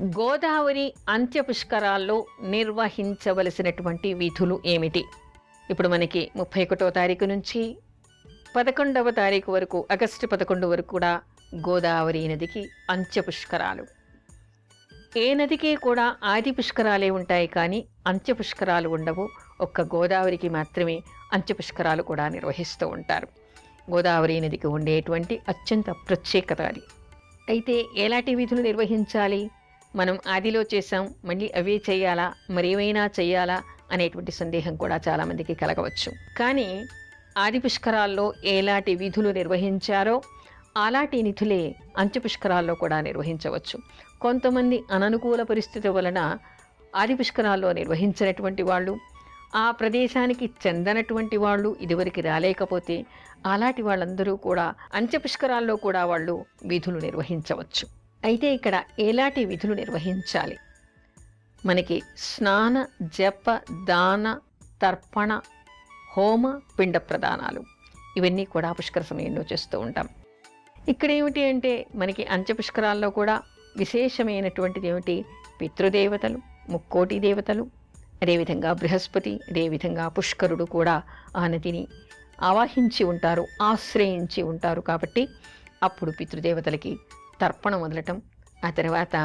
గోదావరి అంత్య పుష్కరాల్లో నిర్వహించవలసినటువంటి విధులు ఏమిటి? ఇప్పుడు మనకి 31వ తారీఖు నుంచి 11వ తారీఖు వరకు, ఆగస్టు 11 వరకు కూడా గోదావరి నదికి అంత్య పుష్కరాలు. ఏ నదికి కూడా ఆది పుష్కరాలే ఉంటాయి, కానీ అంత్య పుష్కరాలు ఉండవు. ఒక్క గోదావరికి మాత్రమే అంత్య పుష్కరాలు కూడా నిర్వహిస్తూ ఉంటారు. గోదావరి నదికి ఉండేటువంటి అత్యంత ప్రత్యేకత అది. అయితే ఎలాంటి విధులు నిర్వహించాలి? మనం ఆదిలో చేసాం, మళ్ళీ అవే చేయాలా, మరేమైనా చేయాలా అనేటువంటి సందేహం కూడా చాలామందికి కలగవచ్చు. కానీ ఆది పుష్కరాల్లో ఎలాంటి విధులు నిర్వహించారో అలాంటి నిధులే అంత్య పుష్కరాల్లో కూడా నిర్వహించవచ్చు. కొంతమంది అననుకూల పరిస్థితి వలన ఆది పుష్కరాల్లో నిర్వహించినటువంటి వాళ్ళు, ఆ ప్రదేశానికి చెందనటువంటి వాళ్ళు, ఇదివరకు రాలేకపోతే అలాంటి వాళ్ళందరూ కూడా అంత్య పుష్కరాల్లో కూడా వాళ్ళు విధులు నిర్వహించవచ్చు. అయితే ఇక్కడ ఎలాంటి విధులు నిర్వహించాలి? మనకి స్నాన, జప, దాన, తర్పణ, హోమ, పిండ ప్రదానాలు ఇవన్నీ కూడా పుష్కర సమయంలో చేస్తూ ఉంటాం. ఇక్కడ ఏమిటి అంటే మనకి అంత్య పుష్కరాల్లో కూడా విశేషమైనటువంటిది ఏమిటి? పితృదేవతలు, ముక్కోటి దేవతలు, అదేవిధంగా బృహస్పతి, అదేవిధంగా పుష్కరుడు కూడా ఆ నదిని ఆవాహించి ఉంటారు, ఆశ్రయించి ఉంటారు. కాబట్టి అప్పుడు పితృదేవతలకి తర్పణం వదలటం, ఆ తర్వాత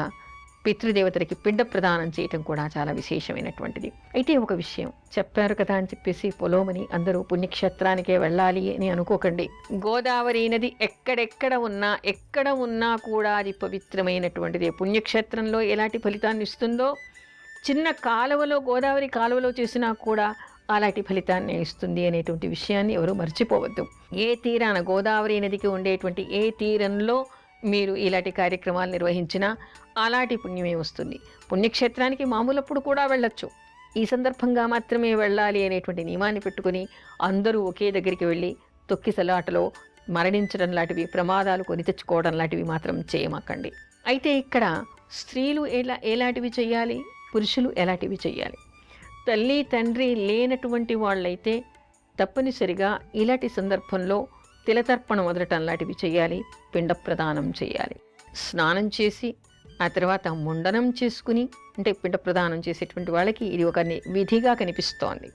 పితృదేవతలకి పిండ ప్రదానం చేయటం కూడా చాలా విశేషమైనటువంటిది. అయితే ఒక విషయం చెప్పారు కదా అని చెప్పేసి పొలోమని అందరూ పుణ్యక్షేత్రానికే వెళ్ళాలి అని అనుకోకండి. గోదావరి నది ఎక్కడ ఉన్నా కూడా అది పవిత్రమైనటువంటిది. పుణ్యక్షేత్రంలో ఎలాంటి ఫలితాన్ని ఇస్తుందో చిన్న కాలువలో, గోదావరి కాలువలో చేసినా కూడా అలాంటి ఫలితాన్ని ఇస్తుంది అనేటువంటి విషయాన్ని ఎవరు మర్చిపోవద్దు. ఏ తీరాన, గోదావరి నదికి ఉండేటువంటి ఏ తీరంలో మీరు ఇలాంటి కార్యక్రమాలు నిర్వహించినా అలాంటి పుణ్యమే వస్తుంది. పుణ్యక్షేత్రానికి మామూలప్పుడు కూడా వెళ్ళొచ్చు, ఈ సందర్భంగా మాత్రమే వెళ్ళాలి అనేటువంటి నియమాన్ని పెట్టుకుని అందరూ ఒకే దగ్గరికి వెళ్ళి తొక్కిసలాటలో మరణించడం లాంటివి, ప్రమాదాలు కొని తెచ్చుకోవడం లాంటివి మాత్రం చేయమాకండి. అయితే ఇక్కడ స్త్రీలు ఎలాంటివి చేయాలి, పురుషులు ఎలాంటివి చేయాలి? తల్లి తండ్రి లేనటువంటి వాళ్ళైతే తప్పనిసరిగా ఇలాంటి సందర్భంలో తిలతర్పణ వదలటం లాంటివి చేయాలి, పిండ ప్రదానం చేయాలి. స్నానం చేసి ఆ తర్వాత ముండనం చేసుకుని, అంటే పిండ ప్రదానం చేసేటువంటి వాళ్ళకి ఇది ఒక విధిగా కనిపిస్తోంది.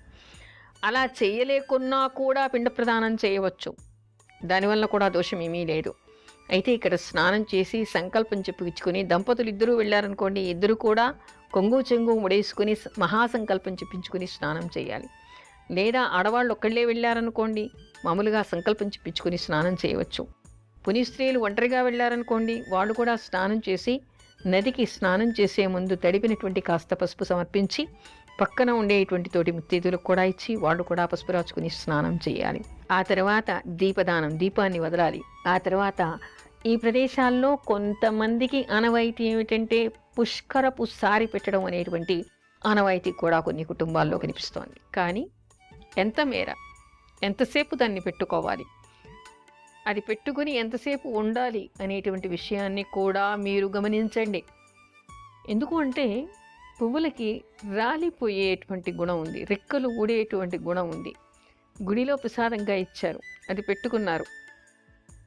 అలా చేయలేకున్నా కూడా పిండ ప్రదానం చేయవచ్చు, దానివల్ల కూడా దోషం ఏమీ లేదు. అయితే ఇక్కడ స్నానం చేసి సంకల్పం చెప్పుకుని దంపతులు ఇద్దరూ వెళ్ళారనుకోండి, ఇద్దరు కూడా కొంగు చెంగు ముడేసుకుని మహాసంకల్పం చెప్పించుకుని స్నానం చేయాలి. లేదా ఆడవాళ్ళు ఒక్కళ్ళే వెళ్ళారనుకోండి, మామూలుగా సంకల్పం చెప్పించుకుని స్నానం చేయవచ్చు. పుణ్యస్త్రీలు ఒంటరిగా వెళ్ళారనుకోండి, వాళ్ళు కూడా స్నానం చేసి నదికి స్నానం చేసే ముందు తడిపినటువంటి కాస్త పసుపు సమర్పించి పక్కన ఉండేటువంటి తోటి ముత్తైదులకు కూడా ఇచ్చి వాళ్ళు కూడా పసుపు రాచుకుని స్నానం చేయాలి. ఆ తర్వాత దీపదానం, దీపాన్ని వదలాలి. ఆ తర్వాత ఈ ప్రదేశాల్లో కొంతమందికి ఆనవాయితీ ఏమిటంటే పుష్కరపు సారి పెట్టడం అనేటువంటి ఆనవాయితీ కూడా కొన్ని కుటుంబాల్లో కనిపిస్తోంది. కానీ ఎంత మేర, ఎంతసేపు దాన్ని పెట్టుకోవాలి, అది పెట్టుకుని ఎంతసేపు ఉండాలి అనేటువంటి విషయాన్ని కూడా మీరు గమనించండి. ఎందుకు అంటే పువ్వులకి రాలిపోయేటువంటి గుణం ఉంది, రెక్కలు ఊడేటువంటి గుణం ఉంది. గుడిలో ప్రసాదంగా ఇచ్చారు, అది పెట్టుకున్నారు,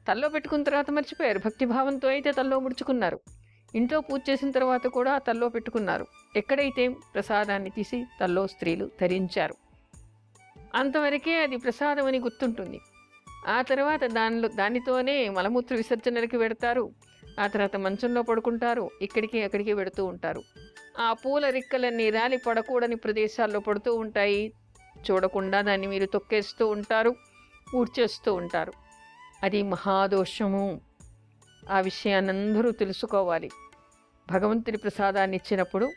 తల్లో పెట్టుకున్న తర్వాత మర్చిపోయారు. భక్తిభావంతో అయితే తల్లో ముడుచుకున్నారు, ఇంట్లో పూజ చేసిన తర్వాత కూడా తల్లో పెట్టుకున్నారు. ఎక్కడైతే ప్రసాదాన్ని తీసి తల్లో స్త్రీలు ధరించారు, అంతవరకే అది ప్రసాదం అని గుర్తుంటుంది. ఆ తర్వాత దానితోనే మలమూత్ర విసర్జనలకి పెడతారు. ఆ తర్వాత మంచంలో పడుకుంటారు, ఇక్కడికి అక్కడికి పెడుతూ ఉంటారు. ఆ పూల రిక్కలన్నీ రాలి పడకూడని ప్రదేశాల్లో పడుతూ ఉంటాయి. చూడకుండా దాన్ని మీరు తొక్కేస్తూ ఉంటారు, ఊడ్చేస్తూ ఉంటారు. అది మహాదోషము. ఆ విషయాన్ని అందరూ తెలుసుకోవాలి. భగవంతుడి ప్రసాదాన్ని ఇచ్చినప్పుడు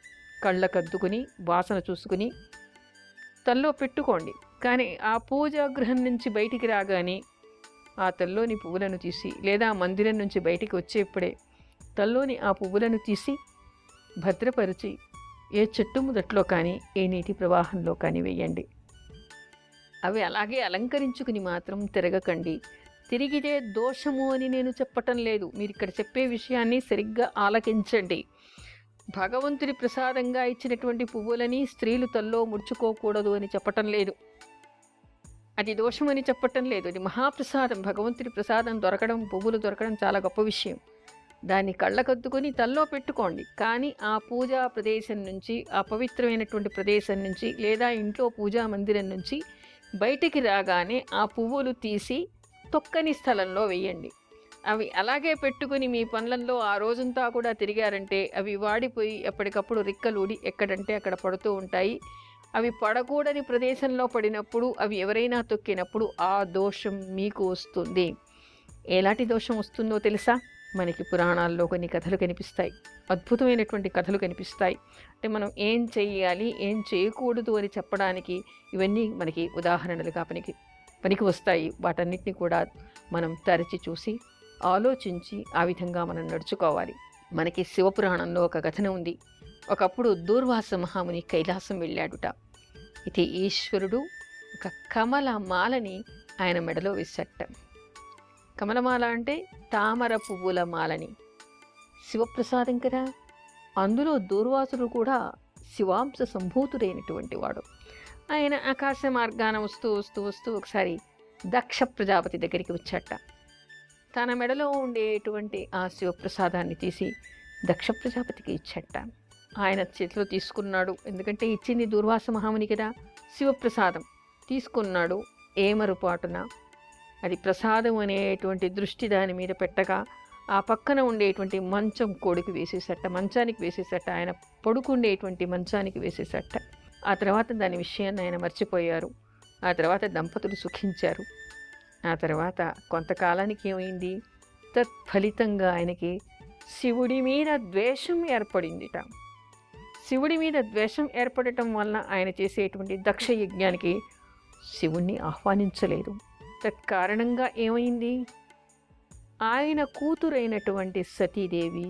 కళ్ళకద్దుకుని వాసన చూసుకుని తల్లో పెట్టుకోండి. కానీ ఆ పూజా గృహం నుంచి బయటికి రాగానే ఆ తల్లోని పువ్వులను తీసి, లేదా మందిరం నుంచి బయటికి వచ్చేప్పుడే తల్లోని ఆ పువ్వులను తీసి భద్రపరిచి ఏ చెట్టు మొదట్లో కానీ ఏ నీటి ప్రవాహంలో కానీ వేయండి. అవి అలాగే అలంకరించుకుని మాత్రం తిరగకండి. తిరిగితే దోషము అని నేను చెప్పటం లేదు, మీరు ఇక్కడ చెప్పే విషయాన్ని సరిగ్గా ఆలకించండి. భగవంతుడి ప్రసాదంగా ఇచ్చినటువంటి పువ్వులని స్త్రీలు తల్లో ముడుచుకోకూడదు అని చెప్పటం లేదు, అది దోషమని చెప్పటం లేదు. అది మహాప్రసాదం. భగవంతుడి ప్రసాదం దొరకడం, పువ్వులు దొరకడం చాలా గొప్ప విషయం. దాన్ని కళ్ళకద్దుకొని తల్లో పెట్టుకోండి. కానీ ఆ పూజా ప్రదేశం నుంచి, ఆ పవిత్రమైనటువంటి ప్రదేశం నుంచి లేదా ఇంట్లో పూజా మందిరం నుంచి బయటికి రాగానే ఆ పువ్వులు తీసి తొక్కని స్థలంలో వెయ్యండి. అవి అలాగే పెట్టుకుని మీ పనులలో ఆ రోజంతా కూడా తిరిగారంటే అవి వాడిపోయి ఎప్పటికప్పుడు రిక్కలూడి ఎక్కడంటే అక్కడ పడుతూ ఉంటాయి. అవి పడకూడని ప్రదేశంలో పడినప్పుడు అవి ఎవరైనా తొక్కినప్పుడు ఆ దోషం మీకు వస్తుంది. ఎలాంటి దోషం వస్తుందో తెలుసా? మనకి పురాణాల్లో కొన్ని కథలు కనిపిస్తాయి. అద్భుతమైనటువంటి కథలు కనిపిస్తాయి. అంటే మనం ఏం చెయ్యాలి, ఏం చేయకూడదు అని చెప్పడానికి ఇవన్నీ మనకి ఉదాహరణలుగా పనికి వస్తాయి. వాటన్నిటిని కూడా మనం తరచి చూసి ఆలోచించి ఆ విధంగా మనం నడుచుకోవాలి. మనకి శివపురాణంలో ఒక కథన ఉంది. ఒకప్పుడు దూర్వాస మహాముని కైలాసం వెళ్ళాడుట. ఇది ఈశ్వరుడు ఒక కమల మాలని ఆయన మెడలో వేసట. కమలమాల అంటే తామర పువ్వుల మాలని. శివప్రసాదం కదా. అందులో దూర్వాసుడు కూడా శివాంశ సంభూతుడైనటువంటి వాడు. ఆయన ఆకాశ మార్గాన వస్తూ వస్తూ వస్తూ ఒకసారి దక్ష ప్రజాపతి దగ్గరికి వచ్చాట. తన మెడలో ఉండేటువంటి ఆ శివప్రసాదాన్ని తీసి దక్ష ప్రజాపతికి ఇచ్చట. ఆయన చేతిలో తీసుకున్నాడు. ఎందుకంటే ఇచ్చింది దూర్వాస మహాముని కదా. శివప్రసాదం తీసుకున్నాడు. ఏమరుపాటున అది ప్రసాదం అనేటువంటి దృష్టి దాని మీద పెట్టగా ఆ పక్కన ఉండేటువంటి మంచం కోడికి వేసేసట, మంచానికి వేసేసట, ఆయన పడుకుండేటువంటి మంచానికి వేసేసట. ఆ తర్వాత దాని విషయాన్ని ఆయన మర్చిపోయారు. ఆ తర్వాత దంపతులు సుఖించారు. ఆ తర్వాత కొంతకాలానికి ఏమైంది? తత్ఫలితంగా ఆయనకి శివుడి మీద ద్వేషం ఏర్పడిందిట. శివుడి మీద ద్వేషం ఏర్పడటం వలన ఆయన చేసేటువంటి దక్ష యజ్ఞానికి శివుణ్ణి ఆహ్వానించలేదు. తత్కారణంగా ఏమైంది? ఆయన కూతురైనటువంటి సతీదేవి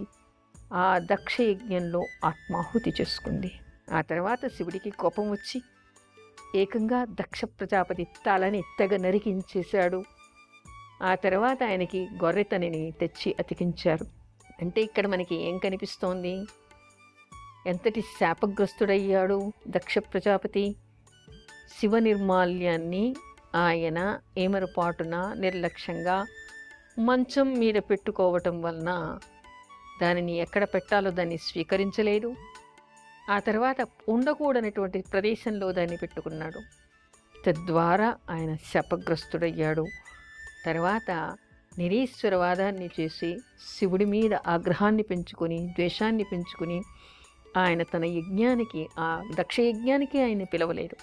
ఆ దక్ష యజ్ఞంలో ఆత్మాహుతి చేసుకుంది. ఆ తర్వాత శివుడికి కోపం వచ్చి ఏకంగా దక్ష ప్రజాపతి తలని తెగ నరికించేశాడు. ఆ తర్వాత ఆయనకి గొర్రెతనిని తెచ్చి అతికించారు. అంటే ఇక్కడ మనకి ఏం కనిపిస్తోంది? ఎంతటి శాపగ్రస్తుడయ్యాడు దక్ష ప్రజాపతి. శివ నిర్మాల్యాన్ని ఆయన ఏమరపాటున నిర్లక్ష్యంగా మంచం మీద పెట్టుకోవటం వలన దానిని ఎక్కడ పెట్టాలో దాన్ని స్వీకరించలేదు. ఆ తర్వాత ఉండకూడనటువంటి ప్రదేశంలో దాన్ని పెట్టుకున్నాడు. తద్వారా ఆయన శాపగ్రస్తుడయ్యాడు. తర్వాత నిరీశ్వరవాదాన్ని చేసి శివుడి మీద ఆగ్రహాన్ని పెంచుకొని ద్వేషాన్ని పెంచుకుని ఆయన తన యజ్ఞానికి ఆ దక్ష యజ్ఞానికి ఆయన పిలవలేదు.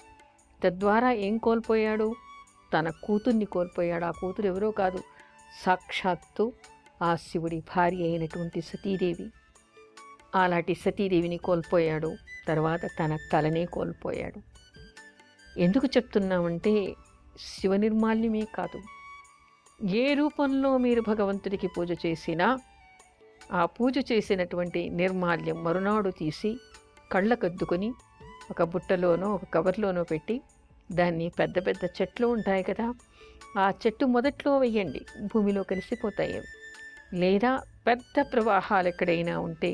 తద్వారా ఏం కోల్పోయాడు? తన కూతుర్ని కోల్పోయాడు. ఆ కూతురు ఎవరో కాదు, సాక్షాత్తు ఆ శివుడి భార్య అయినటువంటి సతీదేవి. అలాంటి సతీదేవిని కోల్పోయాడు. తర్వాత తన తలనే కోల్పోయాడు. ఎందుకు చెప్తున్నామంటే శివ నిర్మాల్యమే కాదు, ఏ రూపంలో మీరు భగవంతుడికి పూజ చేసినా ఆ పూజ చేసినటువంటి నిర్మాల్యం మరునాడు తీసి కళ్ళకద్దుకొని ఒక బుట్టలోనో ఒక కవర్లోనో పెట్టి దాన్ని పెద్ద పెద్ద చెట్లు ఉంటాయి కదా, ఆ చెట్టు మొదట్లో వెయ్యండి, భూమిలో కలిసిపోతాయి. లేదా పెద్ద ప్రవాహాలు ఎక్కడైనా ఉంటే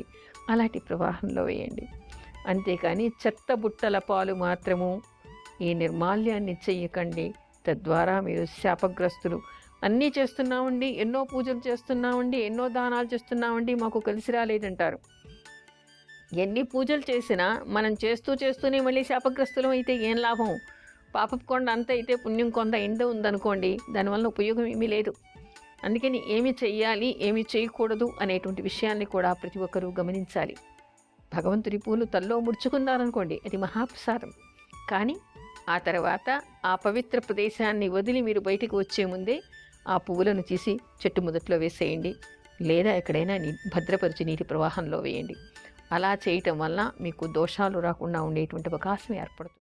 అలాంటి ప్రవాహంలో వేయండి. అంతేకాని చెత్త బుట్టల పాలు మాత్రము ఈ నిర్మాల్యాన్ని చెయ్యకండి. తద్వారా మీరు శాపగ్రస్తులు. అన్నీ చేస్తున్నామండి, ఎన్నో పూజలు చేస్తున్నామండి, ఎన్నో దానాలు చేస్తున్నామండి, మాకు కలిసి రాలేదంటారు. ఎన్ని పూజలు చేసినా మనం చేస్తూనే మళ్ళీ శాపగ్రస్తులం అయితే ఏం లాభం? పాపపు కొండ అంత అయితే పుణ్యం కొంత ఎండ ఉందనుకోండి, దానివల్ల ఉపయోగం ఏమీ లేదు. అందుకని ఏమి చెయ్యాలి, ఏమి చేయకూడదు అనేటువంటి విషయాన్ని కూడా ప్రతి ఒక్కరూ గమనించాలి. భగవంతుడి పూలు తల్లో ముడుచుకున్నారనుకోండి, అది మహాప్రసాదం. కానీ ఆ తర్వాత ఆ పవిత్ర ప్రదేశాన్ని వదిలి మీరు బయటకు వచ్చే ముందే ఆ పువ్వులను తీసి చెట్టు మొదట్లో వేసేయండి. లేదా ఎక్కడైనా భద్రపరిచి నీటి ప్రవాహంలో వేయండి. అలా చేయటం వల్ల మీకు దోషాలు రాకుండా ఉండేటువంటి అవకాశం ఏర్పడుతుంది.